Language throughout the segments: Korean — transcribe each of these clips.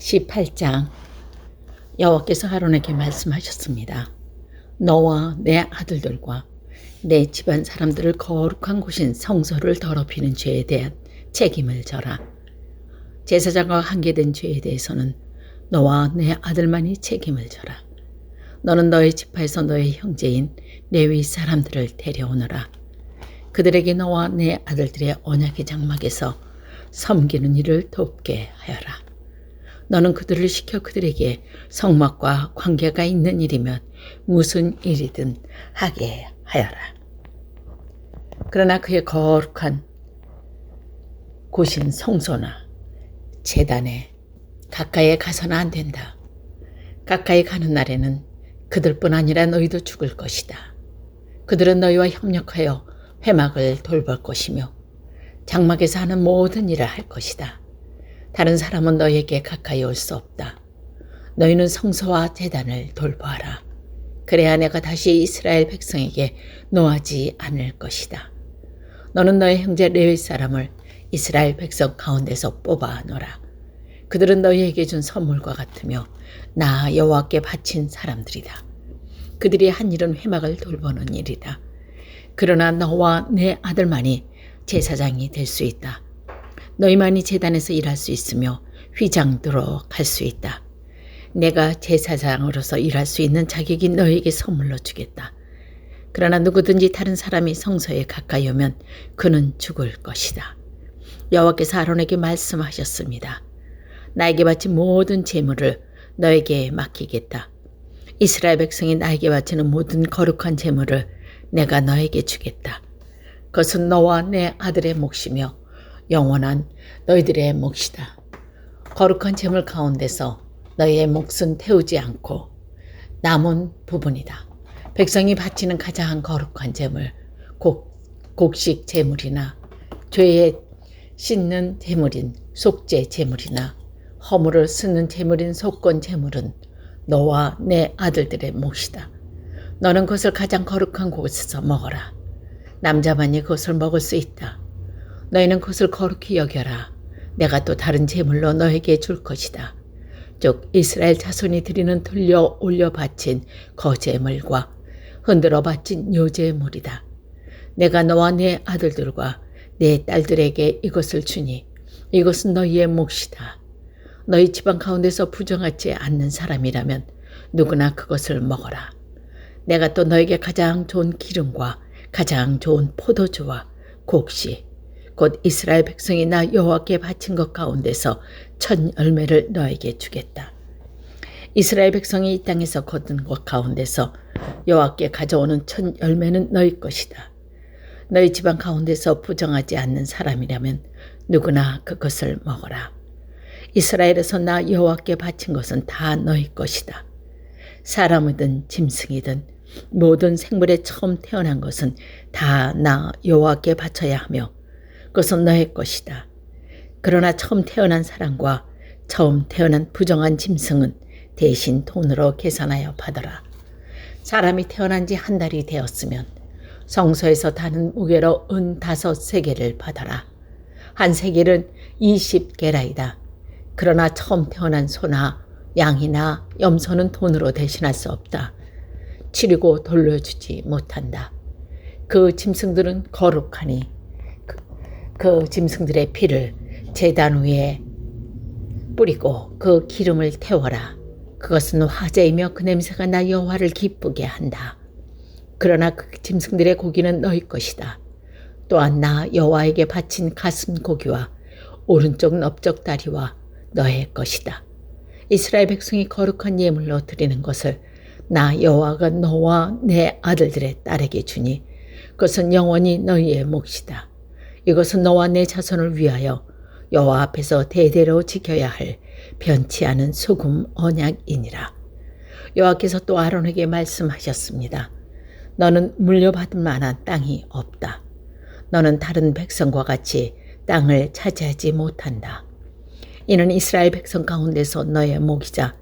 18장. 여호와께서 아론에게 말씀하셨습니다. 너와 내 아들들과 내 집안 사람들을 거룩한 곳인 성소를 더럽히는 죄에 대한 책임을 져라. 제사장과 관계된 죄에 대해서는 너와 내 아들만이 책임을 져라. 너는 너의 지파에서 너의 형제인 레위 사람들을 데려오너라. 그들에게 너와 내 아들들의 언약의 장막에서 섬기는 일을 돕게 하여라. 너는 그들을 시켜 그들에게 성막과 관계가 있는 일이면 무슨 일이든 하게 하여라. 그러나 그의 거룩한 곳인 성소나 제단에 가까이에 가서는 안 된다. 가까이 가는 날에는 그들뿐 아니라 너희도 죽을 것이다. 그들은 너희와 협력하여 회막을 돌볼 것이며 장막에서 하는 모든 일을 할 것이다. 다른 사람은 너희에게 가까이 올 수 없다. 너희는 성소와 제단을 돌보아라. 그래야 내가 다시 이스라엘 백성에게 노하지 않을 것이다. 너는 너의 형제 레위 사람을 이스라엘 백성 가운데서 뽑아 놓으라. 그들은 너희에게 준 선물과 같으며 나 여호와께 바친 사람들이다. 그들이 한 일은 회막을 돌보는 일이다. 그러나 너와 내 아들만이 제사장이 될 수 있다. 너희만이 제단에서 일할 수 있으며 휘장도로 갈 수 있다. 내가 제사장으로서 일할 수 있는 자격이 너희에게 선물로 주겠다. 그러나 누구든지 다른 사람이 성소에 가까이 오면 그는 죽을 것이다. 여호와께서 아론에게 말씀하셨습니다. 나에게 바친 모든 제물을 너에게 맡기겠다. 이스라엘 백성이 나에게 바치는 모든 거룩한 제물을 내가 너에게 주겠다. 그것은 너와 내 아들의 몫이며 영원한 너희들의 몫이다. 거룩한 제물 가운데서 너희의 몫은 태우지 않고 남은 부분이다. 백성이 바치는 가장 거룩한 제물, 곡식 제물이나 죄에 씻는 제물인 속죄 제물이나 허물을 쓰는 제물인 속건 제물은 너와 내 아들들의 몫이다. 너는 그것을 가장 거룩한 곳에서 먹어라. 남자만이 그것을 먹을 수 있다. 너희는 그것을 거룩히 여겨라. 내가 또 다른 제물로 너에게 줄 것이다. 즉 이스라엘 자손이 드리는 들려 올려 바친 거제물과 흔들어 바친 요제물이다. 내가 너와 내 아들들과 내 딸들에게 이것을 주니 이것은 너희의 몫이다. 너희 집안 가운데서 부정하지 않는 사람이라면 누구나 그것을 먹어라. 내가 또 너에게 가장 좋은 기름과 가장 좋은 포도주와 곡식 곧 이스라엘 백성이 나 여호와께 바친 것 가운데서 첫 열매를 너에게 주겠다. 이스라엘 백성이 이 땅에서 거둔 것 가운데서 여호와께 가져오는 첫 열매는 너희 것이다. 너희 집안 가운데서 부정하지 않는 사람이라면 누구나 그것을 먹어라. 이스라엘에서 나 여호와께 바친 것은 다 너희 것이다. 사람이든 짐승이든 모든 생물에 처음 태어난 것은 다 나 여호와께 바쳐야 하며 그것은 너의 것이다. 그러나 처음 태어난 사람과 처음 태어난 부정한 짐승은 대신 돈으로 계산하여 받아라. 사람이 태어난 지 한 달이 되었으면 성소에서 다는 무게로 은 5세겔을 받아라. 한 세겔은 20게라이다. 그러나 처음 태어난 소나 양이나 염소는 돈으로 대신할 수 없다. 치르고 돌려주지 못한다. 그 짐승들은 거룩하니 그 짐승들의 피를 제단 위에 뿌리고 그 기름을 태워라. 그것은 화제이며 그 냄새가 나 여호와를 기쁘게 한다. 그러나 그 짐승들의 고기는 너희 것이다. 또한 나 여호와에게 바친 가슴 고기와 오른쪽 넓적 다리와 너의 것이다. 이스라엘 백성이 거룩한 예물로 드리는 것을 나 여호와가 너와 내 아들들의 딸에게 주니 그것은 영원히 너희의 몫이다. 이것은 너와 내 자손을 위하여 여호와 앞에서 대대로 지켜야 할 변치 않은 소금 언약이니라. 여호와께서 또 아론에게 말씀하셨습니다. 너는 물려받을 만한 땅이 없다. 너는 다른 백성과 같이 땅을 차지하지 못한다. 이는 이스라엘 백성 가운데서 너의 몫이자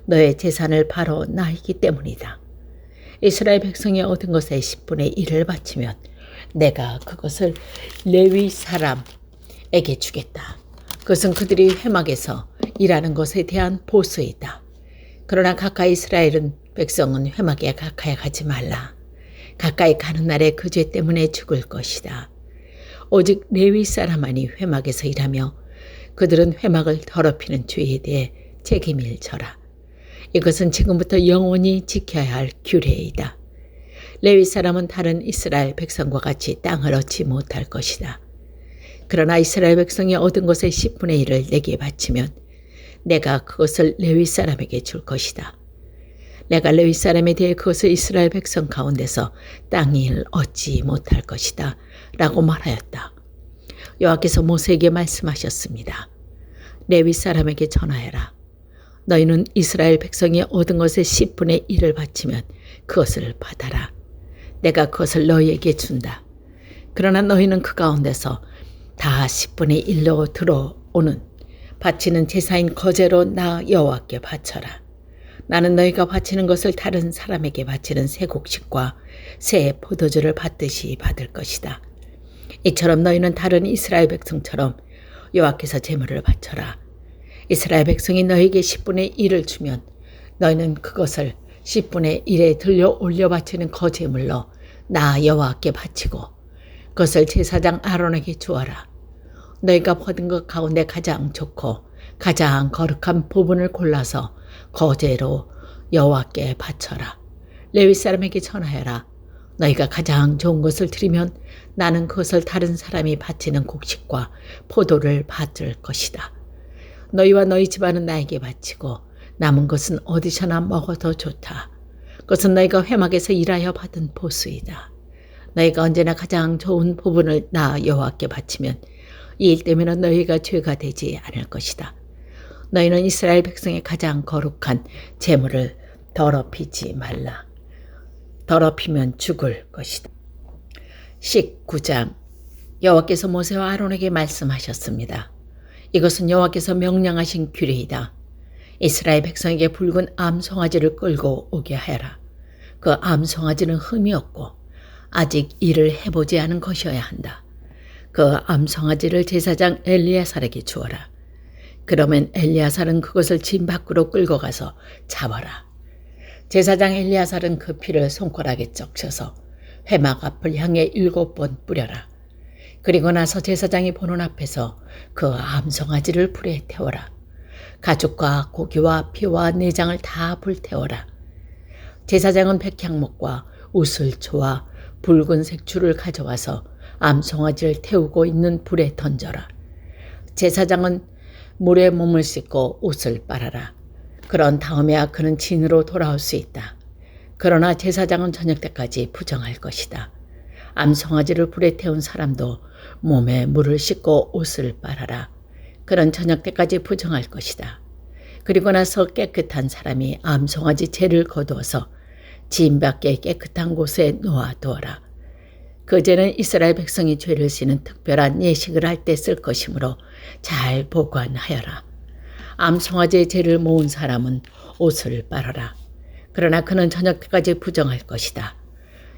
너의 재산을 바로 나이기 때문이다. 이스라엘 백성이 얻은 것의 10분의 1을 바치면 내가 그것을 레위 사람에게 주겠다. 그것은 그들이 회막에서 일하는 것에 대한 보수이다. 그러나 가까이 이스라엘은 백성은 회막에 가까이 가지 말라. 가까이 가는 날에 그 죄 때문에 죽을 것이다. 오직 레위 사람만이 회막에서 일하며 그들은 회막을 더럽히는 죄에 대해 책임을 져라. 이것은 지금부터 영원히 지켜야 할 규례이다. 레위 사람은 다른 이스라엘 백성과 같이 땅을 얻지 못할 것이다. 그러나 이스라엘 백성이 얻은 것의 10분의 1을 내게 바치면 내가 그것을 레위 사람에게 줄 것이다. 내가 레위 사람에 대해 그것을 이스라엘 백성 가운데서 땅을 얻지 못할 것이다. 라고 말하였다. 여호와께서 모세에게 말씀하셨습니다. 레위 사람에게 전하여라. 너희는 이스라엘 백성이 얻은 것의 10분의 1을 바치면 그것을 받아라. 내가 그것을 너희에게 준다. 그러나 너희는 그 가운데서 다 10분의 1로 들어오는 바치는 제사인 거제로 나 여호와께 바쳐라. 나는 너희가 바치는 것을 다른 사람에게 바치는 새 곡식과 새 포도주를 받듯이 받을 것이다. 이처럼 너희는 다른 이스라엘 백성처럼 여호와께서 제물을 바쳐라. 이스라엘 백성이 너희에게 10분의 1을 주면 너희는 그것을 10분의 1에 들려 올려 바치는 거제물로 나 여호와께 바치고 그것을 제사장 아론에게 주어라. 너희가 받은 것 가운데 가장 좋고 가장 거룩한 부분을 골라서 거제로 여호와께 바쳐라. 레위 사람에게 전하여라. 너희가 가장 좋은 것을 드리면 나는 그것을 다른 사람이 바치는 곡식과 포도를 받을 것이다. 너희와 너희 집안은 나에게 바치고 남은 것은 어디서나 먹어도 좋다. 그것은 너희가 회막에서 일하여 받은 보수이다. 너희가 언제나 가장 좋은 부분을 나 여호와께 바치면 이 일 때문에 너희가 죄가 되지 않을 것이다. 너희는 이스라엘 백성의 가장 거룩한 제물을 더럽히지 말라. 더럽히면 죽을 것이다. 19장 여호와께서 모세와 아론에게 말씀하셨습니다. 이것은 여호와께서 명령하신 규례이다. 이스라엘 백성에게 붉은 암송아지를 끌고 오게 하여라. 그 암송아지는 흠이 없고 아직 일을 해보지 않은 것이어야 한다. 그 암송아지를 제사장 엘리야살에게 주어라. 그러면 엘리야살은 그것을 진 밖으로 끌고 가서 잡아라. 제사장 엘리야살은 그 피를 손가락에 적셔서 회막 앞을 향해 7번 뿌려라. 그리고 나서 제사장이 보는 앞에서 그 암송아지를 불에 태워라. 가죽과 고기와 피와 내장을 다 불태워라. 제사장은 백향목과 우슬초와 붉은 색추를 가져와서 암송아지를 태우고 있는 불에 던져라. 제사장은 물에 몸을 씻고 옷을 빨아라. 그런 다음에야 그는 진으로 돌아올 수 있다. 그러나 제사장은 저녁 때까지 부정할 것이다. 암송아지를 불에 태운 사람도 몸에 물을 씻고 옷을 빨아라. 그는 저녁 때까지 부정할 것이다. 그리고 나서 깨끗한 사람이 암송아지 죄를 거두어서 진 밖에 깨끗한 곳에 놓아두어라. 그 죄는 이스라엘 백성이 죄를 지는 특별한 예식을 할 때 쓸 것이므로 잘 보관하여라. 암송아지의 죄를 모은 사람은 옷을 빨아라. 그러나 그는 저녁 때까지 부정할 것이다.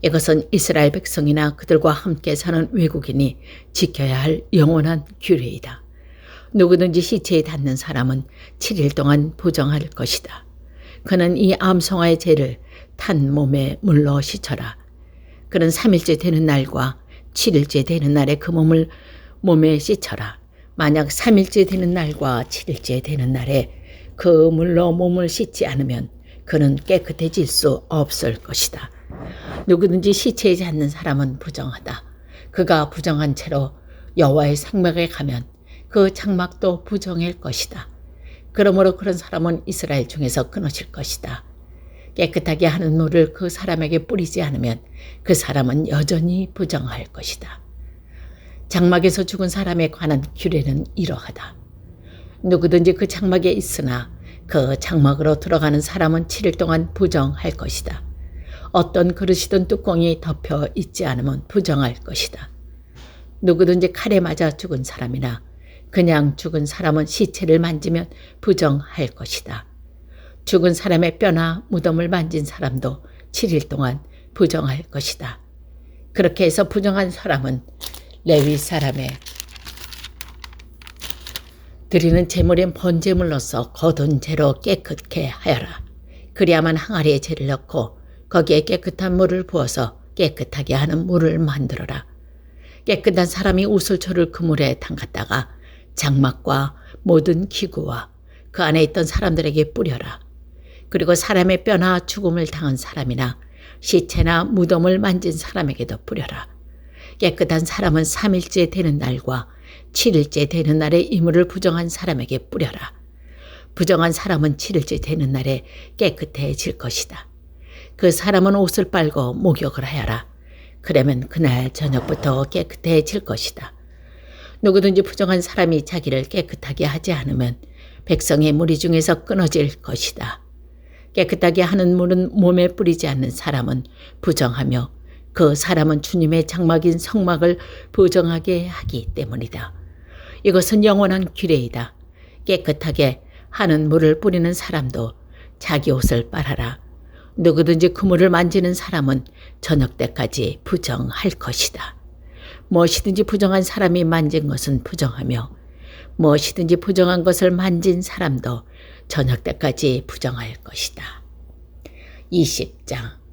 이것은 이스라엘 백성이나 그들과 함께 사는 외국인이 지켜야 할 영원한 규례이다. 누구든지 시체에 닿는 사람은 7일 동안 부정할 것이다. 그는 이 암송아의 죄를 탄 몸에 물로 씻어라. 그는 3일째 되는 날과 7일째 되는 날에 그 몸을 몸에 씻어라. 만약 3일째 되는 날과 7일째 되는 날에 그 물로 몸을 씻지 않으면 그는 깨끗해질 수 없을 것이다. 누구든지 시체에 닿는 사람은 부정하다. 그가 부정한 채로 여호와의 생막에 가면 그 장막도 부정일 것이다. 그러므로 그런 사람은 이스라엘 중에서 끊어질 것이다. 깨끗하게 하는 물을 그 사람에게 뿌리지 않으면 그 사람은 여전히 부정할 것이다. 장막에서 죽은 사람에 관한 규례는 이러하다. 누구든지 그 장막에 있으나 그 장막으로 들어가는 사람은 7일 동안 부정할 것이다. 어떤 그릇이든 뚜껑이 덮여 있지 않으면 부정할 것이다. 누구든지 칼에 맞아 죽은 사람이나 그냥 죽은 사람은 시체를 만지면 부정할 것이다. 죽은 사람의 뼈나 무덤을 만진 사람도 7일 동안 부정할 것이다. 그렇게 해서 부정한 사람은 레위 사람의 드리는 제물인 번제물로서 거둔 재로 깨끗게 하여라. 그리야만 항아리에 재를 넣고 거기에 깨끗한 물을 부어서 깨끗하게 하는 물을 만들어라. 깨끗한 사람이 우슬초를 그 물에 담갔다가 장막과 모든 기구와 그 안에 있던 사람들에게 뿌려라. 그리고 사람의 뼈나 죽음을 당한 사람이나 시체나 무덤을 만진 사람에게도 뿌려라. 깨끗한 사람은 3일째 되는 날과 7일째 되는 날에 이물을 부정한 사람에게 뿌려라. 부정한 사람은 7일째 되는 날에 깨끗해질 것이다. 그 사람은 옷을 빨고 목욕을 하여라. 그러면 그날 저녁부터 깨끗해질 것이다. 누구든지 부정한 사람이 자기를 깨끗하게 하지 않으면 백성의 무리 중에서 끊어질 것이다. 깨끗하게 하는 물은 몸에 뿌리지 않는 사람은 부정하며 그 사람은 주님의 장막인 성막을 부정하게 하기 때문이다. 이것은 영원한 규례이다. 깨끗하게 하는 물을 뿌리는 사람도 자기 옷을 빨아라. 누구든지 그 물을 만지는 사람은 저녁 때까지 부정할 것이다. 무엇이든지 부정한 사람이 만진 것은 부정하며 무엇이든지 부정한 것을 만진 사람도 저녁 때까지 부정할 것이다. 20장.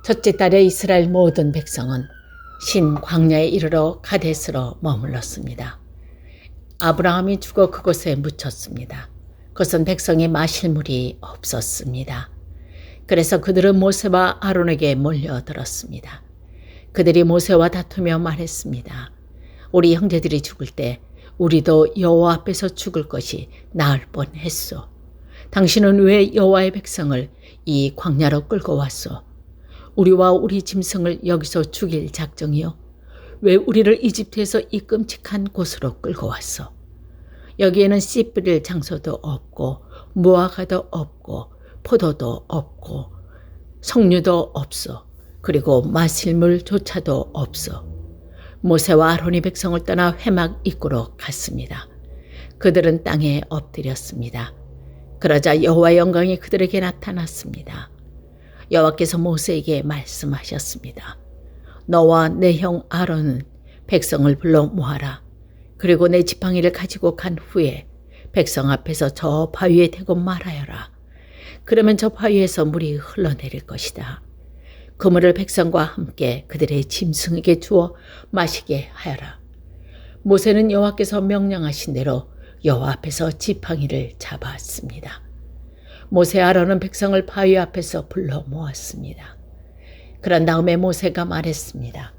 첫째 달에 이스라엘 모든 백성은 신 광야에 이르러 가데스로 머물렀습니다. 아브라함이 죽어 그곳에 묻혔습니다. 그것은 백성이 마실 물이 없었습니다. 그래서 그들은 모세와 아론에게 몰려들었습니다. 그들이 모세와 다투며 말했습니다. 우리 형제들이 죽을 때 우리도 여호와 앞에서 죽을 것이 나을 뻔했소. 당신은 왜 여호와의 백성을 이 광야로 끌고 왔소? 우리와 우리 짐승을 여기서 죽일 작정이요? 왜 우리를 이집트에서 이 끔찍한 곳으로 끌고 왔소? 여기에는 씨 뿌릴 장소도 없고 무화과도 없고 포도도 없고 석류도 없소. 그리고 마실 물조차도 없소. 모세와 아론이 백성을 떠나 회막 입구로 갔습니다. 그들은 땅에 엎드렸습니다. 그러자 여호와의 영광이 그들에게 나타났습니다. 여호와께서 모세에게 말씀하셨습니다. 너와 내 형 아론은 백성을 불러 모아라. 그리고 내 지팡이를 가지고 간 후에 백성 앞에서 저 바위에 대고 말하여라. 그러면 저 바위에서 물이 흘러내릴 것이다. 그 물을 백성과 함께 그들의 짐승에게 주어 마시게 하여라. 모세는 여호와께서 명령하신 대로 여호와 앞에서 지팡이를 잡았습니다. 모세 아론은 백성을 바위 앞에서 불러 모았습니다. 그런 다음에 모세가 말했습니다.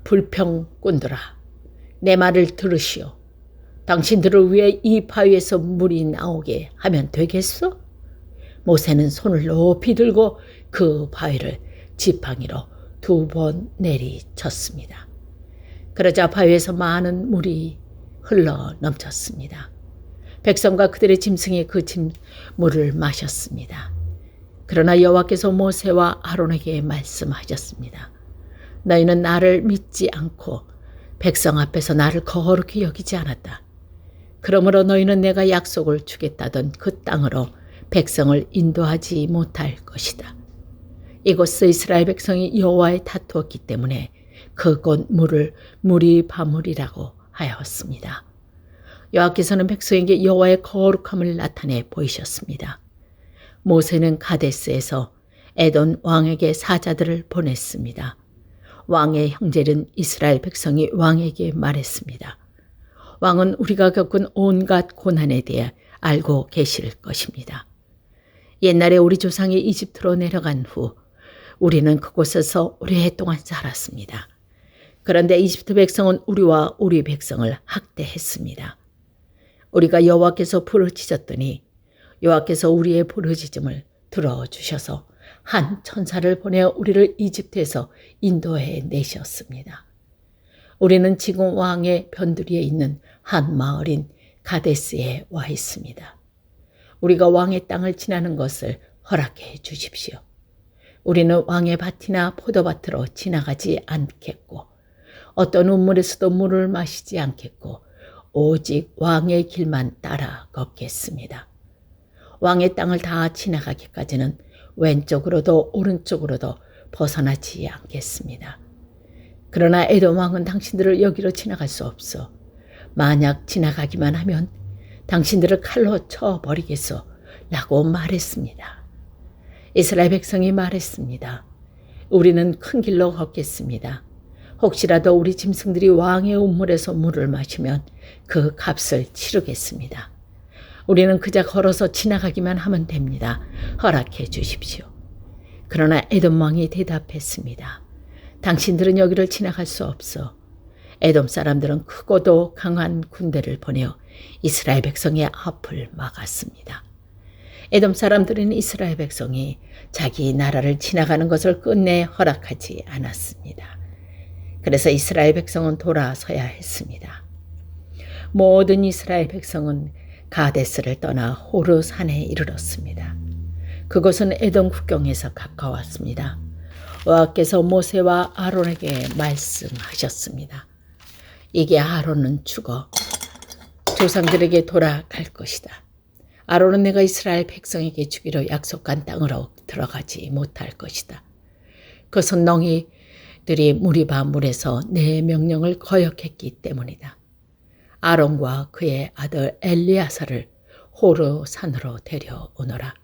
불평꾼들아, 내 말을 들으시오. 당신들을 위해 이 바위에서 물이 나오게 하면 되겠소? 모세는 손을 높이 들고 그 바위를 지팡이로 2번 내리쳤습니다. 그러자 바위에서 많은 물이 흘러 넘쳤습니다. 백성과 그들의 짐승이 그 물을 마셨습니다. 그러나 여호와께서 모세와 아론에게 말씀하셨습니다. 너희는 나를 믿지 않고 백성 앞에서 나를 거룩히 여기지 않았다. 그러므로 너희는 내가 약속을 주겠다던 그 땅으로 백성을 인도하지 못할 것이다. 이곳서 이스라엘 백성이 여호와에 다투었기 때문에 그곳 물을 무리바물이라고 하였습니다. 여호와께서는 백성에게 여호와의 거룩함을 나타내 보이셨습니다. 모세는 가데스에서 에돔 왕에게 사자들을 보냈습니다. 왕의 형제는 이스라엘 백성이 왕에게 말했습니다. 왕은 우리가 겪은 온갖 고난에 대해 알고 계실 것입니다. 옛날에 우리 조상이 이집트로 내려간 후 우리는 그곳에서 오랫동안 살았습니다. 그런데 이집트 백성은 우리와 우리 백성을 학대했습니다. 우리가 여호와께서 부르짖었더니 여호와께서 우리의 부르짖음을 들어주셔서 한 천사를 보내어 우리를 이집트에서 인도해 내셨습니다. 우리는 지금 왕의 변두리에 있는 한 마을인 가데스에 와 있습니다. 우리가 왕의 땅을 지나는 것을 허락해 주십시오. 우리는 왕의 밭이나 포도밭으로 지나가지 않겠고 어떤 우물에서도 물을 마시지 않겠고 오직 왕의 길만 따라 걷겠습니다. 왕의 땅을 다 지나가기까지는 왼쪽으로도 오른쪽으로도 벗어나지 않겠습니다. 그러나 에돔 왕은 당신들을 여기로 지나갈 수 없어 만약 지나가기만 하면 당신들을 칼로 쳐버리겠소 라고 말했습니다. 이스라엘 백성이 말했습니다. 우리는 큰 길로 걷겠습니다. 혹시라도 우리 짐승들이 왕의 우물에서 물을 마시면 그 값을 치르겠습니다. 우리는 그저 걸어서 지나가기만 하면 됩니다. 허락해 주십시오. 그러나 에돔 왕이 대답했습니다. 당신들은 여기를 지나갈 수 없어. 에돔 사람들은 크고도 강한 군대를 보내어 이스라엘 백성의 앞을 막았습니다. 에돔 사람들은 이스라엘 백성이 자기 나라를 지나가는 것을 끝내 허락하지 않았습니다. 그래서 이스라엘 백성은 돌아서야 했습니다. 모든 이스라엘 백성은 가데스를 떠나 호르 산에 이르렀습니다. 그곳은 에돔 국경에서 가까웠습니다. 여호와께서 모세와 아론에게 말씀하셨습니다. 이게 아론은 죽어 조상들에게 돌아갈 것이다. 아론은 내가 이스라엘 백성에게 주기로 약속한 땅으로 들어가지 못할 것이다. 그것은 너희들이 무리바 물에서 내 명령을 거역했기 때문이다. 아론과 그의 아들 엘리야사를 호르 산으로 데려오너라.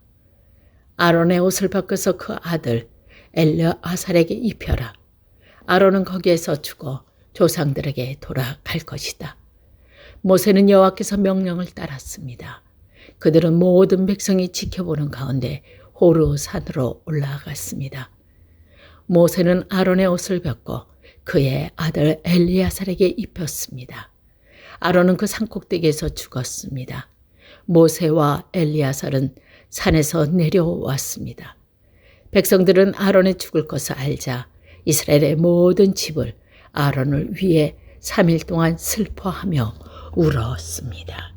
아론의 옷을 벗겨서 그 아들 엘르아살에게 입혀라. 아론은 거기에서 죽어 조상들에게 돌아갈 것이다. 모세는 여호와께서 명령을 따랐습니다. 그들은 모든 백성이 지켜보는 가운데 호르 산으로 올라갔습니다. 모세는 아론의 옷을 벗고 그의 아들 엘리야살에게 입혔습니다. 아론은 그 산꼭대기에서 죽었습니다. 모세와 엘리야살은 산에서 내려왔습니다. 백성들은 아론의 죽을 것을 알자 이스라엘의 모든 집을 아론을 위해 3일 동안 슬퍼하며 울었습니다.